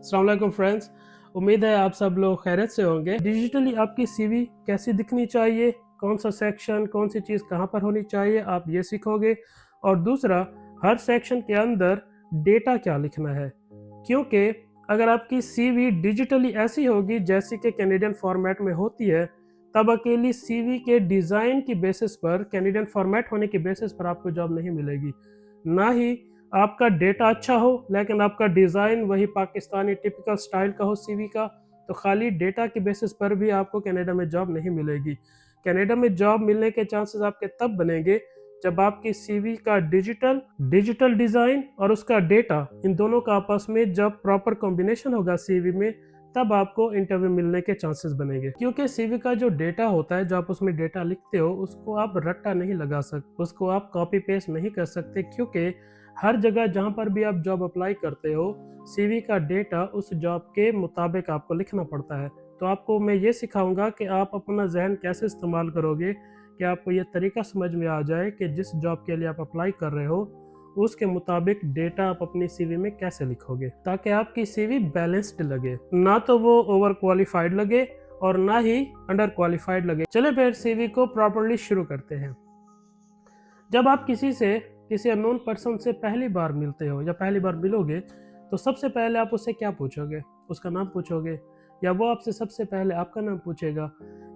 अस्सलाम वालेकुम फ्रेंड्स, उम्मीद है आप सब लोग खैरियत से होंगे। डिजिटली आपकी सीवी कैसी दिखनी चाहिए, कौन सा सेक्शन, कौन सी चीज़ कहाँ पर होनी चाहिए, आप ये सीखोगे। और दूसरा, हर सेक्शन के अंदर डेटा क्या लिखना है, क्योंकि अगर आपकी सीवी डिजिटली ऐसी होगी जैसी कि कैनेडियन फॉर्मेट में होती है, तब अकेली सीवी के डिज़ाइन की बेसिस पर, कैनेडियन फॉर्मेट होने की बेसिस पर आपको जॉब नहीं मिलेगी। ना ही आपका डेटा अच्छा हो लेकिन आपका डिज़ाइन वही पाकिस्तानी टिपिकल स्टाइल का हो सीवी का, तो खाली डेटा की बेसिस पर भी आपको कनाडा में जॉब नहीं मिलेगी। कनाडा में जॉब मिलने के चांसेस आपके तब बनेंगे जब आपकी सीवी का डिजिटल डिज़ाइन और उसका डेटा, इन दोनों का आपस में जब प्रॉपर कॉम्बिनेशन होगा सीवी में, तब आपको इंटरव्यू मिलने के चांसेस बनेंगे। क्योंकि सीवी का जो डेटा होता है, जो आप उसमें डेटा लिखते हो, उसको आप रट्टा नहीं लगा सकते, उसको आप कॉपी पेस्ट नहीं कर सकते, क्योंकि हर जगह जहाँ पर भी आप जॉब अप्लाई करते हो, सीवी का डेटा उस जॉब के मुताबिक आपको लिखना पड़ता है। तो आपको मैं ये सिखाऊंगा कि आप अपना जहन कैसे इस्तेमाल करोगे कि आपको ये तरीका समझ में आ जाए कि जिस जॉब के लिए आप अप्लाई कर रहे हो उसके मुताबिक डेटा आप अपनी सीवी में कैसे लिखोगे, ताकि आपकी सीवी बैलेंस्ड लगे, ना तो वो ओवर क्वालिफाइड लगे और ना ही अंडर क्वालिफाइड लगे। चले फिर सीवी को प्रॉपरली शुरू करते हैं। जब आप किसी अननोन पर्सन से पहली बार मिलते हो या पहली बार मिलोगे, तो सबसे पहले आप उससे क्या पूछोगे? उसका नाम पूछोगे या वो आपसे सबसे पहले आपका नाम पूछेगा।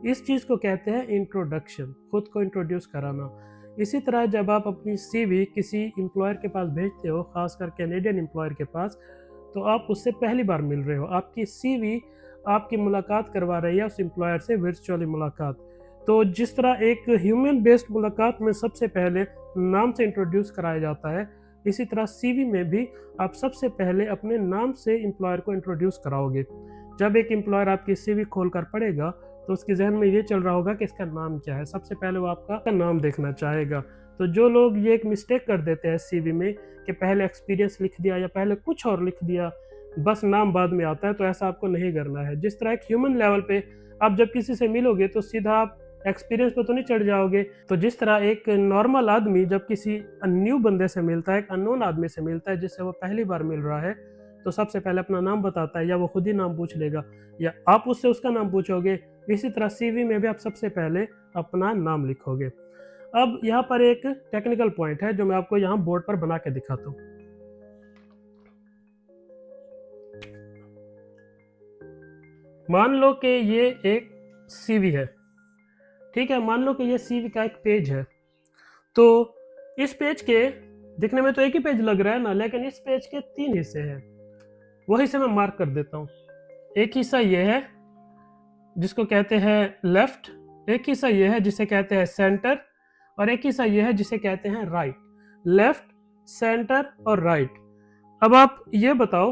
इस चीज़ को कहते हैं इंट्रोडक्शन, खुद को इंट्रोड्यूस कराना। इसी तरह जब आप अपनी सीवी किसी एम्प्लॉयर के पास भेजते हो, खासकर कैनेडियन एम्प्लॉयर के पास, तो आप उससे पहली बार मिल रहे हो। आपकी सीवी आपकी मुलाकात करवा रही है उस एम्प्लॉयर से, वर्चुअली मुलाकात। तो जिस तरह एक ह्यूमन बेस्ड मुलाकात में सबसे पहले नाम से इंट्रोड्यूस कराया जाता है, इसी तरह सीवी में भी आप सबसे पहले अपने नाम से एम्प्लॉयर को इंट्रोड्यूस कराओगे। जब एक एम्प्लॉयर आपकी सीवी खोल कर पढ़ेगा, तो उसके जहन में ये चल रहा होगा कि इसका नाम क्या है। सबसे पहले वो आपका नाम देखना चाहेगा। तो जो लोग ये एक मिस्टेक कर देते हैं सीवी में कि पहले एक्सपीरियंस लिख दिया या पहले कुछ और लिख दिया, बस नाम बाद में आता है, तो ऐसा आपको नहीं करना है। जिस तरह एक ह्यूमन लेवल पे आप जब किसी से मिलोगे तो सीधा आप एक्सपीरियंस पे तो नहीं चढ़ जाओगे। तो जिस तरह एक नॉर्मल आदमी जब किसी न्यू बंदे से मिलता है, एक अननोन आदमी से मिलता है जिससे वो पहली बार मिल रहा है, तो सबसे पहले अपना नाम बताता है, या वो खुद ही नाम पूछ लेगा या आप उससे उसका नाम पूछोगे। इसी तरह सीवी में भी आप सबसे पहले अपना नाम लिखोगे। अब यहाँ पर एक टेक्निकल पॉइंट है जो मैं आपको यहाँ बोर्ड पर बना के दिखाता हूँ। मान लो कि ये एक सीवी है, ठीक है। मान लो कि ये सीवी का एक पेज है। तो इस पेज के दिखने में तो एक ही पेज लग रहा है ना, लेकिन इस पेज के 3 हिस्से हैं। वो हिस्से मैं मार्क कर देता हूँ। एक हिस्सा ये है जिसको कहते हैं लेफ्ट, एक हिस्सा ये है जिसे कहते हैं सेंटर, और एक हिस्सा ये है जिसे कहते हैं राइट। लेफ्ट, सेंटर और राइट। अब आप ये बताओ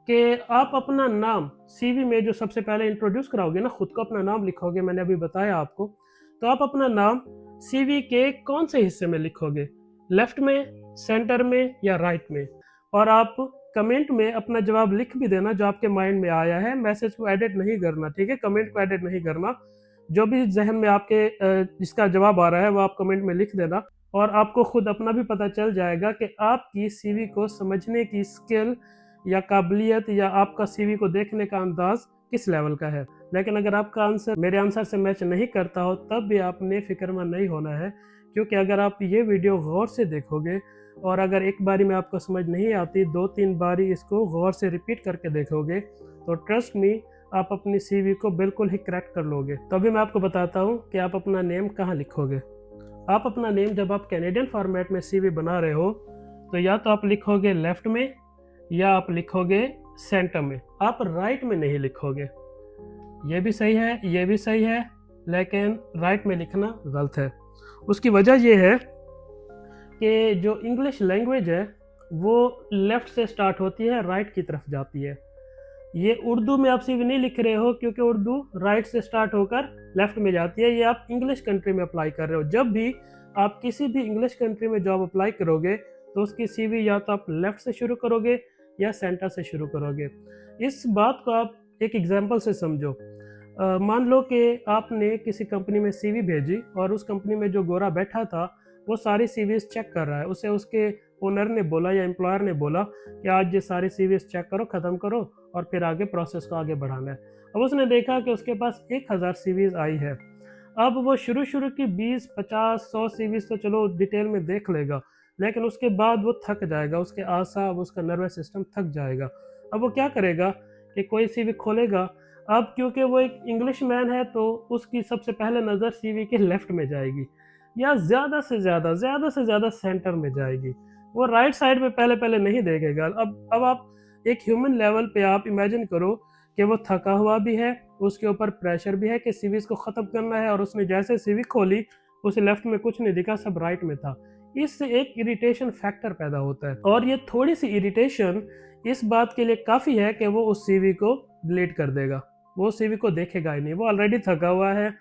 कि आप अपना नाम सीवी में जो सबसे पहले इंट्रोड्यूस कराओगे ना, खुद को अपना नाम लिखोगे, मैंने अभी बताया आपको। तो आप अपना नाम सीवी के कौन से हिस्से में लिखोगे, लेफ्ट में, सेंटर में या राइट में? और आप कमेंट में अपना जवाब लिख भी देना जो आपके माइंड में आया है। मैसेज को एडिट नहीं करना, ठीक है, कमेंट को एडिट नहीं करना। जो भी जहन में आपके जिसका जवाब आ रहा है वो आप कमेंट में लिख देना, और आपको खुद अपना भी पता चल जाएगा कि आपकी सीवी को समझने की स्किल या काबिलियत या आपका सीवी को देखने का अंदाज किस लेवल का है। लेकिन अगर आपका आंसर मेरे आंसर से मैच नहीं करता हो, तब भी आपने फिक्रमंद नहीं होना है, क्योंकि अगर आप ये वीडियो गौर से देखोगे और अगर एक बारी में आपको समझ नहीं आती, 2-3 बारी इसको गौर से रिपीट करके देखोगे, तो ट्रस्ट मी, आप अपनी सीवी को बिल्कुल ही क्रैक कर लोगे। तो अभी मैं आपको बताता हूँ कि आप अपना नेम कहाँ लिखोगे। आप अपना नेम जब आप कैनेडियन फॉर्मेट में सीवी बना रहे हो, तो या तो आप लिखोगे लेफ्ट में या आप लिखोगे सेंटर में, आप राइट में नहीं लिखोगे। ये भी सही है, ये भी सही है, लेकिन राइट में लिखना गलत है। उसकी वजह ये है कि जो इंग्लिश लैंग्वेज है वो लेफ़्ट से स्टार्ट होती है, राइट की तरफ जाती है। ये उर्दू में आप सीवी नहीं लिख रहे हो, क्योंकि उर्दू राइट से स्टार्ट होकर लेफ़्ट में जाती है। ये आप इंग्लिश कंट्री में अप्लाई कर रहे हो। जब भी आप किसी भी इंग्लिश कंट्री में जॉब अप्लाई करोगे, तो उसकी सीवी या तो आप लेफ़्ट से शुरू करोगे या सेंटर से शुरू करोगे। इस बात को आप एक एग्जांपल से समझो। मान लो कि आपने किसी कंपनी में सीवी भेजी और उस कंपनी में जो गोरा बैठा था वो सारी सीवीज चेक कर रहा है, उसे उसके ओनर ने बोला या एम्प्लॉयर ने बोला कि आज ये सारी सीवीज चेक करो, ख़त्म करो और फिर आगे प्रोसेस को आगे बढ़ाना है। अब उसने देखा कि उसके पास 1000 सीवीज आई है। अब वो शुरू की 20, 50, 100 सीवीज तो चलो डिटेल में देख लेगा, लेकिन उसके बाद वो थक जाएगा, उसके आसाब, उसका नर्वस सिस्टम थक जाएगा। अब वो क्या करेगा कि कोई सीवी खोलेगा। अब क्योंकि वो एक इंग्लिश मैन है तो उसकी सबसे पहले नज़र सीवी के लेफ्ट में जाएगी या ज़्यादा से ज़्यादा सेंटर में जाएगी। वो राइट साइड में पहले पहले नहीं देखेगा। अब आप एक ह्यूमन लेवल पे आप इमेजिन करो कि वो थका हुआ भी है, उसके ऊपर प्रेशर भी है कि सीवीज को ख़त्म करना है, और उसने जैसे सीवी खोली उसे लेफ्ट में कुछ नहीं दिखा, सब राइट में था। इससे एक इरिटेशन फैक्टर पैदा होता है, और ये थोड़ी सी इरिटेशन इस बात के लिए काफ़ी है कि वो उस सीवी को डिलीट कर देगा। वो सीवी को देखेगा ही नहीं, वो ऑलरेडी थका हुआ है।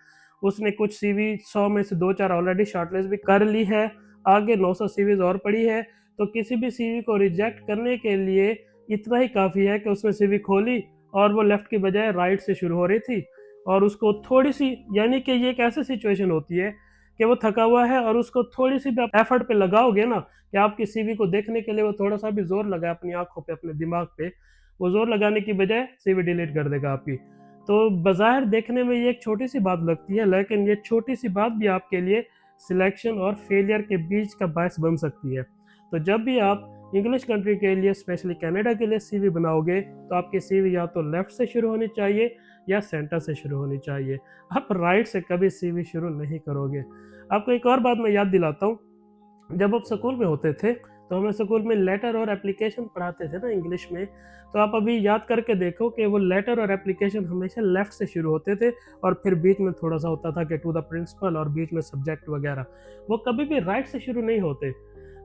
उसने कुछ सीवी 100 में से 2-4 ऑलरेडी शॉर्टलिस्ट भी कर ली है, आगे 900 सीवीज और पड़ी है। तो किसी भी सीवी को रिजेक्ट करने के लिए इतना ही काफ़ी है कि उसने सीवी खोली और वो लेफ्ट की बजाय राइट से शुरू हो रही थी, और उसको थोड़ी सी, यानी कि ये एक ऐसी सिचुएशन होती है कि वो थका हुआ है और उसको थोड़ी सी भी आप एफर्ट पे लगाओगे ना कि आपकी सीवी को देखने के लिए वो थोड़ा सा भी जोर लगाए अपनी आंखों पे, अपने दिमाग पे, वो जोर लगाने की बजाय सीवी डिलीट कर देगा आपकी। तो बज़ाहिर देखने में ये एक छोटी सी बात लगती है, लेकिन ये छोटी सी बात भी आपके लिए सिलेक्शन और फेलियर के बीच का बायस बन सकती है। तो जब भी आप इंग्लिश कंट्री के लिए, स्पेशली कनाडा के लिए सीवी बनाओगे तो आपकी सीवी या तो लेफ्ट से शुरू होनी चाहिए या सेंटर से शुरू होनी चाहिए। आप राइट से कभी सीवी शुरू नहीं करोगे। आपको एक और बात मैं याद दिलाता हूँ, जब आप स्कूल में होते थे तो हमें स्कूल में लेटर और एप्लीकेशन पढ़ाते थे ना इंग्लिश में। तो आप अभी याद करके देखो कि वो लेटर और एप्लीकेशन हमेशा लेफ्ट से शुरू होते थे, और फिर बीच में थोड़ा सा होता था कि टू द प्रिंसिपल, और बीच में सब्जेक्ट वगैरह। वो कभी भी राइट से शुरू नहीं होते।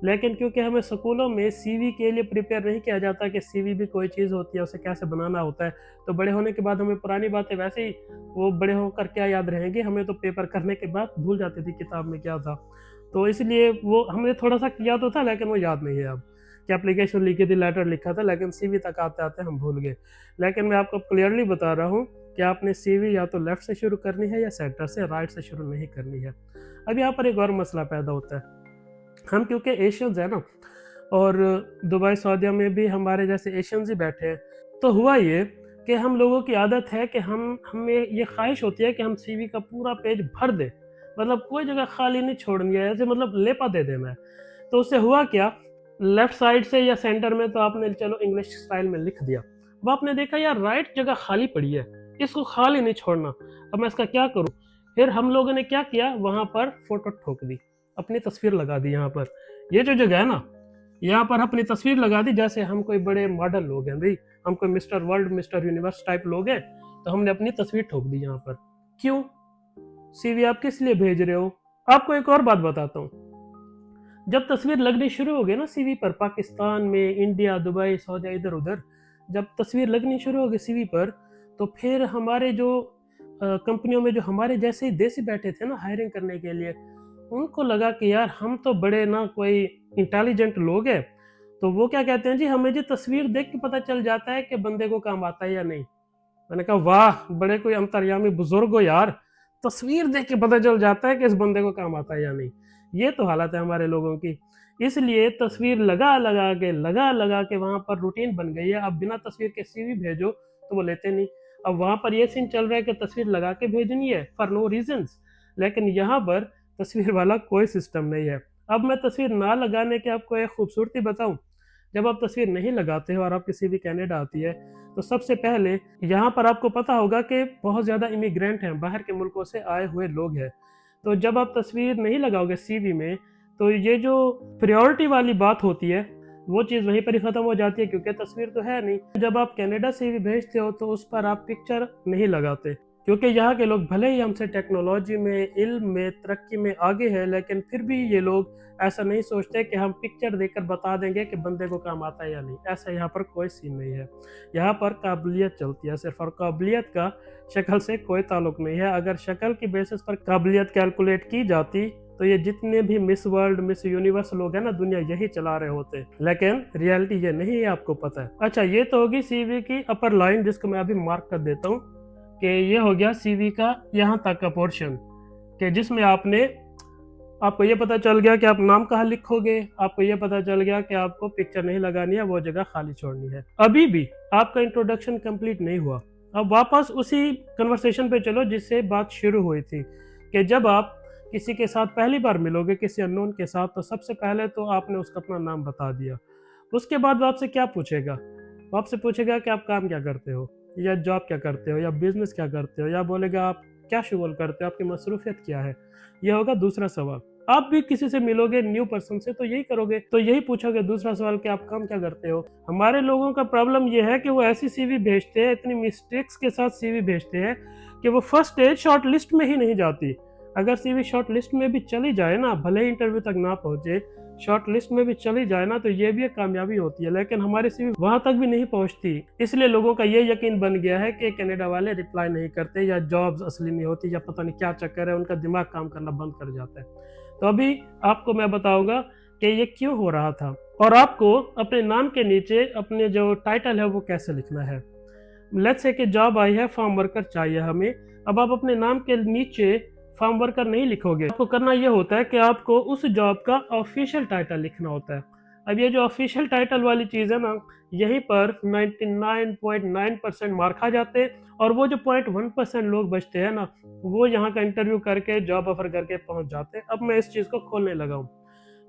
लेकिन क्योंकि हमें स्कूलों में सीवी के लिए प्रिपेयर नहीं किया जाता कि सीवी भी कोई चीज़ होती है, उसे कैसे बनाना होता है, तो बड़े होने के बाद हमें पुरानी बातें वैसे ही, वो बड़े होकर क्या याद रहेंगी, हमें तो पेपर करने के बाद भूल जाती थी किताब में क्या था। तो इसलिए वो हमने थोड़ा सा किया तो था, लेकिन वो याद नहीं है अब कि एप्लीकेशन लिखी थी, लेटर लिखा था, लेकिन सीवी तक आते आते हम भूल गए। लेकिन मैं आपको क्लियरली बता रहा हूँ कि आपने सीवी या तो लेफ्ट से शुरू करनी है या सेंटर से, राइट से शुरू नहीं करनी है। अब यहाँ पर एक और मसला पैदा होता है। हम क्योंकि एशियंस है ना, और दुबई सऊदीया में भी हमारे जैसे एशियंस ही बैठे हैं, तो हुआ ये कि हम लोगों की आदत है कि हमें ये ख्वाहिश होती है कि हम सीवी का पूरा पेज भर दें, मतलब कोई जगह खाली नहीं छोड़नी है, ऐसे मतलब लेपा दे देना है। तो उससे हुआ क्या, लेफ्ट साइड से या सेंटर में तो आपने चलो इंग्लिश स्टाइल में लिख दिया, अब आपने देखा यार राइट जगह खाली पड़ी है, इसको खाली नहीं छोड़ना, अब मैं इसका क्या करूँ। फिर हम लोगों ने क्या किया, वहाँ पर फोटो ठोक दी, अपनी तस्वीर लगा दी। यहाँ पर ये जो जगह है ना, यहाँ पर अपनी तस्वीर लगा दी, जैसे हम कोई बड़े मॉडल लोग हैं भाई, हम कोई mister world, mister universe type लोग हैं, तो हमने अपनी तस्वीर ठोक दी यहाँ पर। क्यों? सीवी आप किस लिए भेज रहे हो? आपको एक और बात बताता हूँ, जब तस्वीर लगनी शुरू हो गई ना सीवी पर, पाकिस्तान में, इंडिया, दुबई, सऊदी, इधर उधर, जब तस्वीर लगनी शुरू हो गई सीवी पर, तो फिर हमारे जो कंपनियों में जो हमारे जैसे ही देसी बैठे थे ना हायरिंग करने के लिए, उनको लगा कि यार हम तो बड़े ना कोई इंटेलिजेंट लोग हैं, तो वो क्या कहते हैं जी, हमें जी तस्वीर देख के पता चल जाता है कि बंदे को काम आता है या नहीं। मैंने कहा वाह, बड़े कोई अंतर्यामी बुजुर्ग हो यार, तस्वीर देख के पता चल जाता है कि इस बंदे को काम आता है या नहीं। ये तो हालत है हमारे लोगों की। इसलिए तस्वीर लगा लगा के वहाँ पर रूटीन बन गई है। अब बिना तस्वीर के सीवी भेजो तो वो लेते नहीं। अब वहाँ पर ये सीन चल रहा है कि तस्वीर लगा के भेजनी है फॉर नो रीजंस, लेकिन यहाँ पर तस्वीर वाला कोई सिस्टम नहीं है। अब मैं तस्वीर ना लगाने की आपको एक खूबसूरती बताऊं, जब आप तस्वीर नहीं लगाते हो और आप किसी भी कनाडा आती है, तो सबसे पहले यहाँ पर आपको पता होगा कि बहुत ज़्यादा इमिग्रेंट हैं, बाहर के मुल्कों से आए हुए लोग हैं। तो जब आप तस्वीर नहीं लगाओगे सीवी में, तो ये जो प्रायोरिटी वाली बात होती है वो चीज़ वहीं पर ही ख़त्म हो जाती है, क्योंकि तस्वीर तो है नहीं। जब आप कनाडा सीवी भेजते हो तो उस पर आप पिक्चर नहीं लगाते, क्योंकि यहाँ के लोग भले ही हमसे टेक्नोलॉजी में, इल्म में, तरक्की में आगे हैं, लेकिन फिर भी ये लोग ऐसा नहीं सोचते कि हम पिक्चर देखकर बता देंगे कि बंदे को काम आता है या नहीं। ऐसा यहाँ पर कोई सीन नहीं है। यहाँ पर काबिलियत चलती है सिर्फ, और काबिलियत का शक्ल से कोई ताल्लुक नहीं है। अगर शक्ल की बेसिस पर काबिलियत कैलकुलेट की जाती तो ये जितने भी मिस वर्ल्ड, मिस यूनिवर्स लोग हैं ना, दुनिया यही चला रहे होते, लेकिन रियलिटी ये नहीं है, आपको पता है। अच्छा, ये तो होगी सीवी की अपर लाइन, जिसको मैं अभी मार्क कर देता हूँ कि ये हो गया सीवी का यहाँ तक का पोर्शन, कि जिसमें आपने आपको ये पता चल गया कि आप नाम कहाँ लिखोगे, आपको ये पता चल गया कि आपको पिक्चर नहीं लगानी है, वो जगह खाली छोड़नी है। अभी भी आपका इंट्रोडक्शन कंप्लीट नहीं हुआ। अब वापस उसी कन्वर्सेशन पे चलो जिससे बात शुरू हुई थी, कि जब आप किसी के साथ पहली बार मिलोगे, किसी अननोन के साथ, तो सबसे पहले तो आपने उसका अपना नाम बता दिया। उसके बाद वो आपसे क्या पूछेगा? वो आपसे पूछेगा कि आप काम क्या करते हो, या जॉब क्या करते हो, या बिजनेस क्या करते हो, या बोलेगा आप क्या शुगल करते हो, आपकी मसरूफियत क्या है। यह होगा दूसरा सवाल। आप भी किसी से मिलोगे न्यू पर्सन से तो यही करोगे, तो यही पूछोगे दूसरा सवाल कि आप काम क्या करते हो। हमारे लोगों का प्रॉब्लम यह है कि वो ऐसी सीवी भेजते हैं, इतनी मिस्टेक्स के साथ सीवी भेजते हैं कि वो फर्स्ट स्टेज शॉर्ट लिस्ट में ही नहीं जाती। अगर सीवी शॉर्ट लिस्ट में भी चली जाए ना, भले ही इंटरव्यू तक ना पहुंचे, शॉर्ट लिस्ट में भी चली जाए ना, तो ये भी एक कामयाबी होती है। लेकिन हमारी सीवी वहां तक भी नहीं पहुंचती, इसलिए लोगों का ये यकीन बन गया है कि कनाडा वाले रिप्लाई नहीं करते, या जॉब्स असली नहीं होती, या पता नहीं क्या चक्कर है, उनका दिमाग काम करना बंद कर जाता है। तो अभी आपको मैं बताऊंगा कि ये क्यों हो रहा था, और आपको अपने नाम के नीचे अपने जो टाइटल है वो कैसे लिखना है। लेट्स से कि जॉब आई है, फार्म वर्कर चाहिए हमें। अब आप अपने नाम के नीचे फार्म वर्कर नहीं लिखोगे, आपको करना ये होता है कि आपको उस जॉब का ऑफिशियल टाइटल लिखना होता है। अब ये जो ऑफिशियल टाइटल वाली चीज़ है ना, यहीं पर 99.9% मार्क खा जाते हैं, और वो जो 0.1% लोग बचते हैं ना, वो यहाँ का इंटरव्यू करके जॉब ऑफर करके पहुंच जाते हैं। अब मैं इस चीज़ को खोलने लगा हूँ।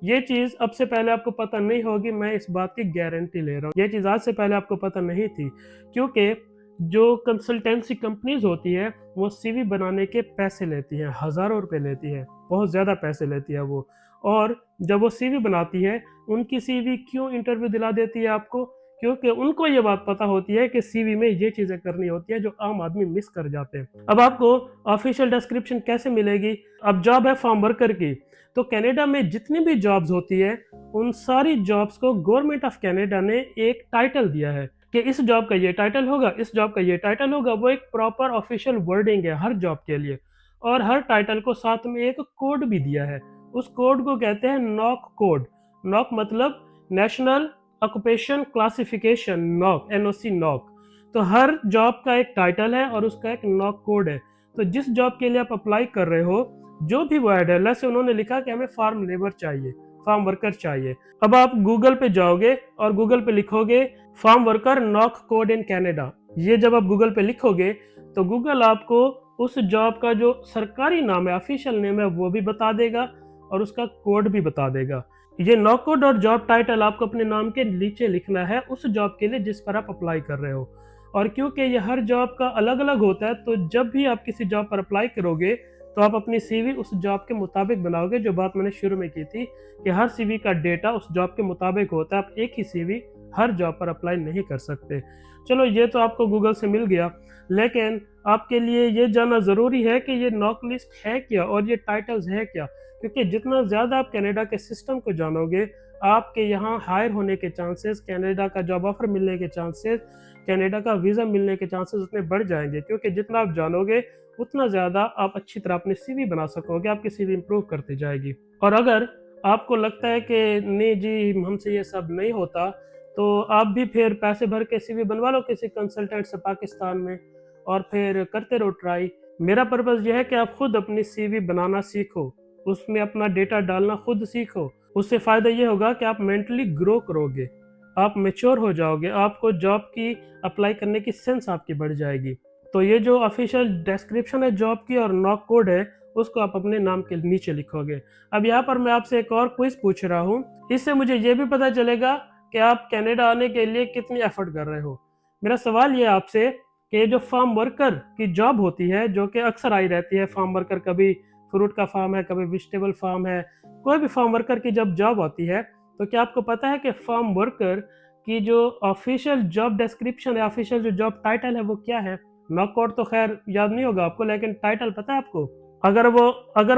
ये चीज़ अब से पहले आपको पता नहीं होगी, मैं इस बात की गारंटी ले रहा हूँ। ये चीज़ आज से पहले आपको पता नहीं थी, क्योंकि जो कंसल्टेंसी कंपनीज होती है वो सीवी बनाने के पैसे लेती हैं, हज़ारों रुपए लेती है, बहुत ज़्यादा पैसे लेती है वो। और जब वो सीवी बनाती है, उनकी सीवी क्यों इंटरव्यू दिला देती है आपको? क्योंकि उनको ये बात पता होती है कि सीवी में ये चीज़ें करनी होती है जो आम आदमी मिस कर जाते हैं। अब आपको ऑफिशियल डिस्क्रिप्शन कैसे मिलेगी? अब जॉब है फार्म वर्कर की, तो कनाडा में जितनी भी जॉब्स होती है, उन सारी जॉब्स को गवर्नमेंट ऑफ कनाडा ने एक टाइटल दिया है कि इस जॉब का ये टाइटल होगा, इस जॉब का ये टाइटल होगा। वो एक प्रॉपर ऑफिशियल वर्डिंग है हर जॉब के लिए, और हर टाइटल को साथ में एक कोड भी दिया है। उस कोड को कहते हैं नॉक कोड। नॉक मतलब national occupation classification, knock, NOC, knock. तो हर जॉब का एक टाइटल है और उसका एक नॉक कोड है। तो जिस जॉब के लिए आप अप्लाई कर रहे हो, जो भी वर्ड है, जैसे उन्होंने लिखा कि हमें फार्म लेबर चाहिए, फार्म वर्कर चाहिए। अब आप गूगल पे जाओगे और गूगल पे लिखोगे farm worker NOC code in Canada. ये जब आप गूगल पे लिखोगे तो गूगल आपको उस जॉब का जो सरकारी नाम है, ऑफिशियल नेम है, वो भी बता देगा और उसका कोड भी बता देगा। ये नॉक कोड और जॉब टाइटल आपको अपने नाम के नीचे लिखना है उस जॉब के लिए जिस पर आप अप्लाई कर रहे हो। और क्योंकि ये हर जॉब का अलग अलग होता है, तो जब भी आप किसी जॉब पर अप्लाई करोगे तो आप अपनी सीवी उस जॉब के मुताबिक बनाओगे। जो बात मैंने शुरू में की थी कि हर सीवी का डेटा उस जॉब के मुताबिक होता है, आप एक ही सीवी हर जॉब पर अप्लाई नहीं कर सकते। चलो, ये तो आपको गूगल से मिल गया, लेकिन आपके लिए ये जानना ज़रूरी है कि ये नॉक लिस्ट है क्या और ये टाइटल्स है क्या। क्योंकि जितना ज़्यादा आप कनाडा के सिस्टम को जानोगे, आपके यहाँ हायर होने के चांसेस, कनाडा का जॉब ऑफर मिलने के चांसेस, कनाडा का वीज़ा मिलने के चांसेस उतने बढ़ जाएंगे। क्योंकि जितना आप जानोगे उतना ज़्यादा आप अच्छी तरह अपनी सीवी बना सकोगे, आपकी सीवी इंप्रूव करती जाएगी। और अगर आपको लगता है कि नहीं जी हमसे ये सब नहीं होता, तो आप भी फिर पैसे भर के सीवी बनवा लो किसी कंसल्टेंट से पाकिस्तान में, और फिर करते रहो ट्राई। मेरा पर्पज़ यह है कि आप खुद अपनी सीवी बनाना सीखो, उसमें अपना डेटा डालना खुद सीखो। उससे फ़ायदा ये होगा कि आप मेंटली ग्रो करोगे, आप मैच्योर हो जाओगे, आपको जॉब की अप्लाई करने की सेंस आपकी बढ़ जाएगी। तो ये जो ऑफिशियल डिस्क्रिप्शन है जॉब की और नॉक कोड है, उसको आप अपने नाम के नीचे लिखोगे। अब यहाँ पर मैं आपसे एक और क्विज पूछ रहा हूँ, इससे मुझे ये भी पता चलेगा कि आप कनाडा आने के लिए कितनी एफर्ट कर रहे हो। मेरा सवाल ये आपसे कि जो फार्म वर्कर की जॉब होती है, जो कि अक्सर आई रहती है, फार्म वर्कर, कभी फ्रूट का फार्म है, कभी वेजिटेबल फार्म है, कोई भी फार्म वर्कर की जब जॉब होती है, तो क्या आपको पता है कि फार्म वर्कर की जो ऑफिशियल जॉब डिस्क्रिप्शन है, ऑफिशियल जो जॉब टाइटल है, वो क्या है? नॉक कोड तो खैर याद नहीं होगा आपको, लेकिन टाइटल पता है आपको? अगर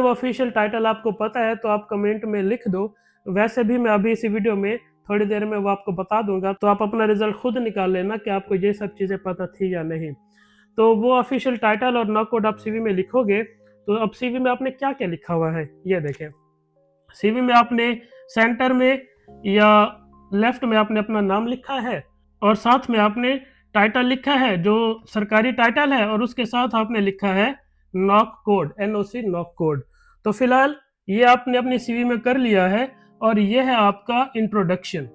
वो ऑफिशियल टाइटल आपको पता है तो आप कमेंट में लिख दो। वैसे भी मैं अभी इसी वीडियो में थोड़ी देर में वो आपको बता दूंगा, तो आप अपना रिजल्ट खुद निकाल लेना कि आपको ये सब चीज़ें पता थी या नहीं। तो वो ऑफिशियल टाइटल और नॉक कोड आप सीवी में लिखोगे। तो अब सीवी में आपने क्या क्या लिखा हुआ है ये देखें। सीवी में आपने सेंटर में या लेफ्ट में आपने अपना नाम लिखा है, और साथ में आपने टाइटल लिखा है जो सरकारी टाइटल है, और उसके साथ आपने लिखा है NOC code, NOC NOC code. तो फिलहाल ये आपने अपनी सीवी में कर लिया है और ये है आपका इंट्रोडक्शन।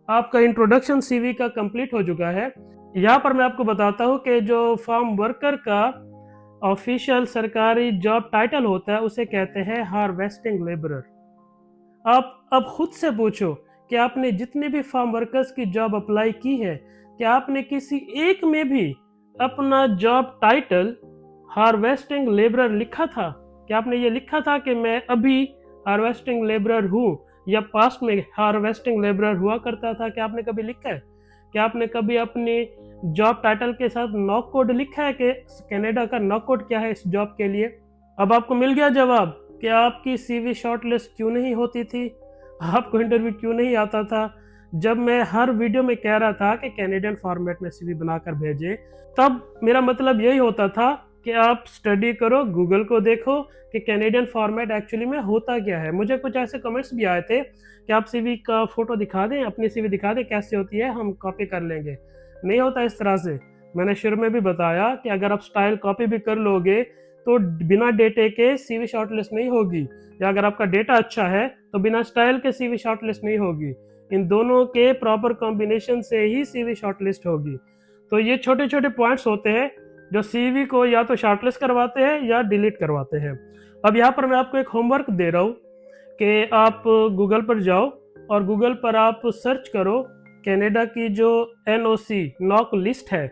आपका इंट्रोडक्शन सीवी का कंप्लीट हो चुका है। यहाँ पर मैं आपको बताता हूँ कि जो फार्म वर्कर का ऑफिशियल सरकारी जॉब टाइटल होता है उसे कहते हैं हार्वेस्टिंग लेबरर। आप अब खुद से पूछो कि आपने जितने भी फार्म वर्कर्स की जॉब अप्लाई की है, क्या आपने किसी एक में भी अपना जॉब टाइटल हार्वेस्टिंग लेबरर लिखा था? क्या आपने ये लिखा था कि मैं अभी हार्वेस्टिंग लेबरर हूँ या पास्ट में हार्वेस्टिंग लेबरर हुआ करता था? क्या आपने कभी लिखा है? क्या आपने कभी अपने जॉब टाइटल के साथ नॉक कोड लिखा है कि कनाडा का नॉक कोड क्या है इस जॉब के लिए? अब आपको मिल गया जवाब कि आपकी सीवी शॉर्टलिस्ट क्यों नहीं होती थी, आपको इंटरव्यू क्यों नहीं आता था। जब मैं हर वीडियो में कह रहा था कि कैनेडियन फॉर्मेट में सीवी बनाकर भेजें, तब मेरा मतलब यही होता था कि आप स्टडी करो, गूगल को देखो कि कैनेडियन फॉर्मेट एक्चुअली में होता क्या है। मुझे कुछ ऐसे कमेंट्स भी आए थे कि आप सीवी का फोटो दिखा दें, अपनी सीवी दिखा दें कैसे होती है, हम कॉपी कर लेंगे। नहीं होता इस तरह से। मैंने शुरू में भी बताया कि अगर आप स्टाइल कॉपी भी कर लोगे तो बिना डेटे के सीवी शॉर्टलिस्ट नहीं होगी, या अगर आपका डेटा अच्छा है तो बिना स्टाइल के सीवी शॉर्टलिस्ट नहीं होगी। इन दोनों के प्रॉपर कॉम्बिनेशन से ही सीवी शॉर्टलिस्ट होगी। तो ये छोटे छोटे पॉइंट्स होते हैं जो सीवी को या तो शॉर्टलिस्ट करवाते हैं या डिलीट करवाते हैं। अब यहाँ पर मैं आपको एक होमवर्क दे रहा हूँ कि आप गूगल पर जाओ और गूगल पर आप सर्च करो कनाडा की जो NOC नॉक लिस्ट है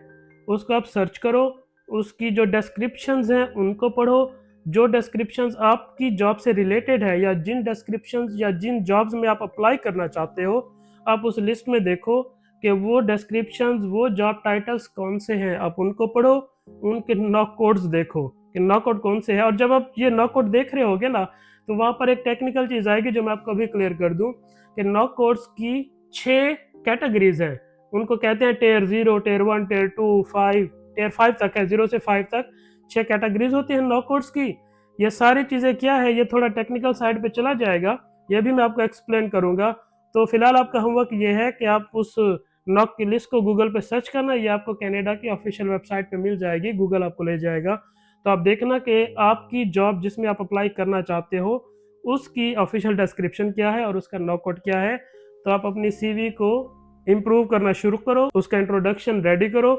उसको आप सर्च करो, उसकी जो डिस्क्रिप्शंस हैं उनको पढ़ो। जो डिस्क्रिप्शंस आपकी जॉब से रिलेटेड है या जिन डिस्क्रिप्शंस या जिन जॉब्स में आप अप्लाई करना चाहते हो, आप उस लिस्ट में देखो कि वो डिस्क्रिप्शंस, वो जॉब टाइटल्स कौन से हैं, आप उनको पढ़ो, उनके नॉक कोड्स देखो कि नॉक कोड कौन से है। और जब आप ये नॉक कोड देख रहे होगे ना, तो वहाँ पर एक टेक्निकल चीज़ आएगी जो मैं आपको अभी क्लियर कर दूँ कि नॉक कोड्स की 6 कैटेगरीज हैं। उनको कहते हैं टेयर 0, टेयर 1, टेयर 2, 5, टेयर 5 तक है, 0 से 5 तक 6 कैटेगरीज होती हैं नॉक कोड्स की। ये सारी चीज़ें क्या है, ये थोड़ा टेक्निकल साइड पे चला जाएगा, ये भी मैं आपको एक्सप्लेन करूँगा। तो फिलहाल आपका होमवर्क ये है कि आप उस नॉक की लिस्ट को गूगल पे सर्च करना, ये आपको कनाडा की ऑफिशियल वेबसाइट पे मिल जाएगी, गूगल आपको ले जाएगा। तो आप देखना कि आपकी जॉब जिसमें आप अप्लाई करना चाहते हो उसकी ऑफिशियल डिस्क्रिप्शन क्या है और उसका नॉक कोड क्या है। तो आप अपनी सीवी को इम्प्रूव करना शुरू करो, उसका इंट्रोडक्शन रेडी करो।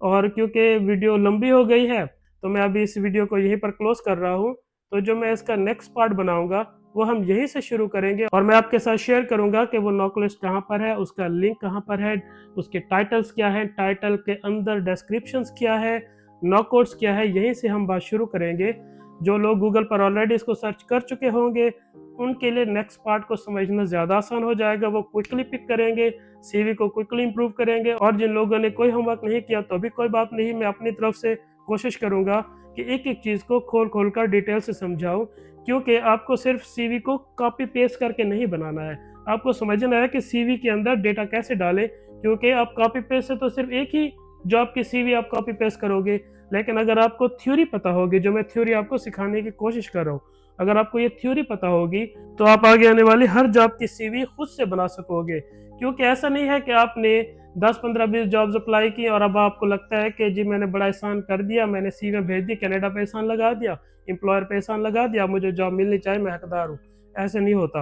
और क्योंकि वीडियो लंबी हो गई है तो मैं अभी इस वीडियो को यहीं पर क्लोज कर रहा हूँ। तो जो मैं इसका नेक्स्ट पार्ट बनाऊंगा वो हम यहीं से शुरू करेंगे और मैं आपके साथ शेयर करूंगा कि वो नॉक लिस्ट कहाँ पर है, उसका लिंक कहाँ पर है, उसके टाइटल्स क्या है, टाइटल के अंदर डिस्क्रिप्शंस क्या है, नॉक कोड्स क्या है। यहीं से हम बात शुरू करेंगे। जो लोग गूगल पर ऑलरेडी इसको सर्च कर चुके होंगे उनके लिए नेक्स्ट पार्ट को समझना ज़्यादा आसान हो जाएगा, वो क्विकली पिक करेंगे, सीवी को क्विकली इंप्रूव करेंगे। और जिन लोगों ने कोई होमवर्क नहीं किया तो भी कोई बात नहीं, मैं अपनी तरफ से कोशिश करूंगा कि एक एक चीज़ को खोल खोल कर डिटेल से समझाऊं, क्योंकि आपको सिर्फ सीवी को कॉपी पेस्ट करके नहीं बनाना है, आपको समझना है कि सीवी के अंदर डेटा कैसे डालें। क्योंकि आप कॉपी पेस्ट से तो सिर्फ एक ही जॉब की सीवी आप कॉपी पेस्ट करोगे, लेकिन अगर आपको थ्योरी पता होगी, जो मैं थ्योरी आपको सिखाने की कोशिश कर रहा हूँ, अगर आपको ये थ्योरी पता होगी तो आप आगे आने वाली हर जॉब की सीवी खुद से बना सकोगे। क्योंकि ऐसा नहीं है कि आपने 10, 15, 20 जॉब्स अप्लाई की और अब आपको लगता है कि जी मैंने बड़ा एहसान कर दिया, मैंने सीवी भेज दी, कनाडा पे एहसान लगा दिया, एम्प्लॉयर पे एहसान लगा दिया, मुझे जॉब मिलनी चाहिए, मैं हकदार हूँ। ऐसे नहीं होता।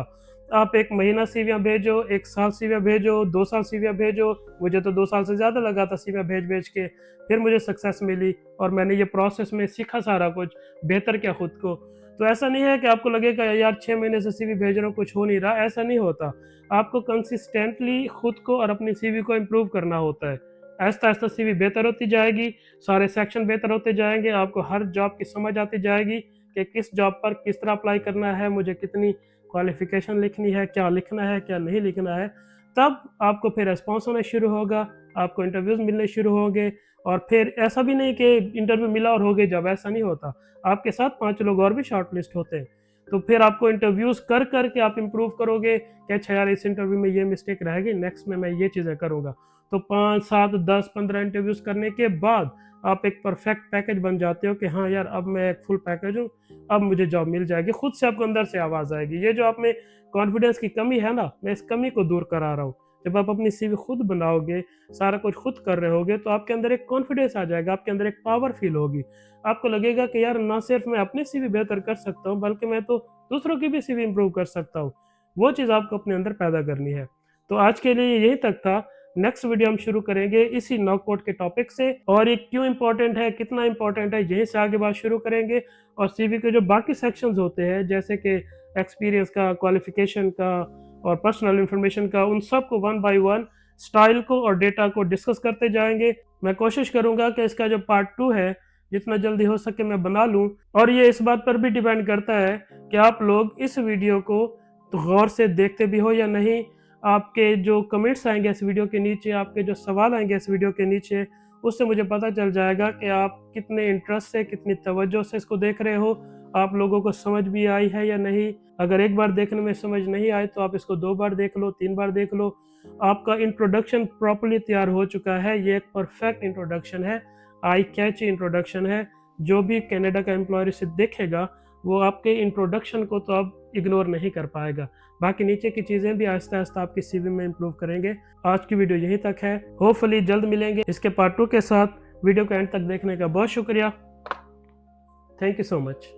आप 1 महीना सीवियाँ भेजो, 1 साल सीवियाँ भेजो, 2 साल सीवियाँ भेजो। मुझे तो 2 साल से ज़्यादा लगा था सीवियाँ भेज भेज के, फिर मुझे सक्सेस मिली और मैंने ये प्रोसेस में सीखा सारा कुछ, बेहतर किया खुद को। तो ऐसा नहीं है कि आपको लगेगा यार 6 महीने से सीवी भेज रहा हूँ कुछ हो नहीं रहा, ऐसा नहीं होता। आपको कंसिस्टेंटली खुद को और अपनी सीवी को इम्प्रूव करना होता है। आहिस्ता आहिस्ता सीवी बेहतर होती जाएगी, सारे सेक्शन बेहतर होते जाएंगे, आपको हर जॉब की समझ आती जाएगी कि किस जॉब पर किस तरह अप्लाई करना है, मुझे कितनी क्वालिफिकेशन लिखनी है, क्या लिखना है, क्या नहीं लिखना है। तब आपको फिर रिस्पॉन्स होना शुरू होगा, आपको इंटरव्यूज़ मिलने शुरू होंगे। और फिर ऐसा भी नहीं कि इंटरव्यू मिला और हो गई जॉब, ऐसा नहीं होता। आपके साथ 5 लोग और भी शॉर्ट लिस्ट होते हैं। तो फिर आपको इंटरव्यूज़ कर कर के आप इम्प्रूव करोगे कि अच्छा यार इस इंटरव्यू में ये मिस्टेक रहेगी, नेक्स्ट में मैं ये चीज़ें करूँगा। तो 5, 7, 10, 15 इंटरव्यूज़ करने के बाद आप एक परफेक्ट पैकेज बन जाते हो कि हाँ यार अब मैं एक फुल पैकेज हूँ, अब मुझे जॉब मिल जाएगी। खुद से आपको अंदर से आवाज़ आएगी। ये जो आप में कॉन्फिडेंस की कमी है ना, मैं इस कमी को दूर करा रहा हूँ। जब आप अपनी सीवी खुद बनाओगे, सारा कुछ खुद कर रहे होगे, तो आपके अंदर एक कॉन्फिडेंस आ जाएगा, आपके अंदर एक पावर फील होगी। आपको लगेगा कि यार ना सिर्फ मैं अपनी सीवी बेहतर कर सकता हूँ, बल्कि मैं तो दूसरों की भी सीवी इंप्रूव कर सकता हूँ। वो चीज़ आपको अपने अंदर पैदा करनी है। तो आज के लिए यही तक था। नेक्स्ट वीडियो हम शुरू करेंगे इसी नॉकआउट के टॉपिक से, और ये क्यों इंपॉर्टेंट है, कितना इंपॉर्टेंट है, यहीं से आगे बात शुरू करेंगे। और सीवी के जो बाकी सेक्शंस होते हैं, जैसे कि एक्सपीरियंस का, क्वालिफिकेशन का और पर्सनल इंफॉर्मेशन का, उन सब को वन बाय वन स्टाइल को और डेटा को डिस्कस करते जाएंगे। मैं कोशिश करूंगा कि इसका जो पार्ट 2 है जितना जल्दी हो सके मैं बना लूं। और ये इस बात पर भी डिपेंड करता है कि आप लोग इस वीडियो को तो गौर से देखते भी हो या नहीं। आपके जो कमेंट्स आएंगे इस वीडियो के नीचे, आपके जो सवाल आएंगे इस वीडियो के नीचे, उससे मुझे पता चल जाएगा कि आप कितने इंटरेस्ट से, कितनी तवज्जो से इसको देख रहे हो, आप लोगों को समझ भी आई है या नहीं। अगर एक बार देखने में समझ नहीं आए तो आप इसको 2 बार देख लो, 3 बार देख लो। आपका इंट्रोडक्शन प्रॉपर्ली तैयार हो चुका है। ये एक परफेक्ट इंट्रोडक्शन है, आई कैची इंट्रोडक्शन है। जो भी कनाडा का एम्प्लॉयर इसे देखेगा वो आपके इंट्रोडक्शन को तो अब इग्नोर नहीं कर पाएगा। बाकी नीचे की चीज़ें भी आहिस्ता आहिस्ता आपकी सीवी में इंप्रूव करेंगे। आज की वीडियो यहीं तक है। होपफुली जल्द मिलेंगे इसके पार्ट 2 के साथ। वीडियो को एंड तक देखने का बहुत शुक्रिया। Thank you so much.